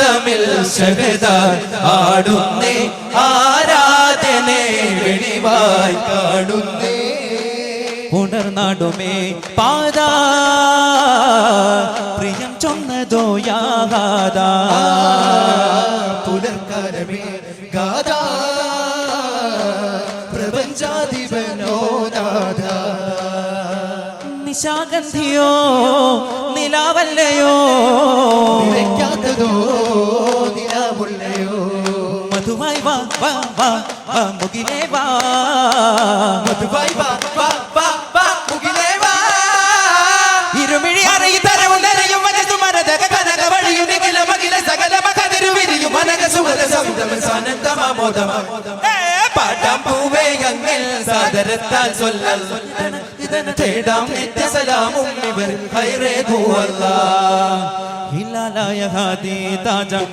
നാദമിൽ ശഹദാൻ ആടുന്നേ ആരാധനെ വെളിവായി കാണുന്നേ പുണർനാടുമേ പാദാ പ്രിയം ചൊന്നതോ യാഗാദാ പുലർക്കാലമേ ഗാദാ പ്രപഞ്ചാധിപനോ നാദാ നിശാഗന്ധിയോ നിലാവല്ലയോ നിലയ്ക്കാത്തതോ നിലാവുള്ളയോ മധുവായി വാ വാ വാ വാ മുകിലേ വാ മധുവായി വാ വാ വാ വാ മുകിലേ വാ ഇരുമിഴി അറിയി തരവും നരയും മനസ്സു മനതക കനക വഴിയും നിഖില മകില സകല മകതിരു വിരിയും മനക സുഗത സൗന്ദമ സാനന്ദമോദമ പാടാം പൂവേ അങ്ങിൽ സാദരത്താൽ സ്വല്ലൽ തേടാം നിത്യസലാമും ഇവർ ഖൈറേ ദുഅല്ലാ ഹിലാലായ ഹാദി താജം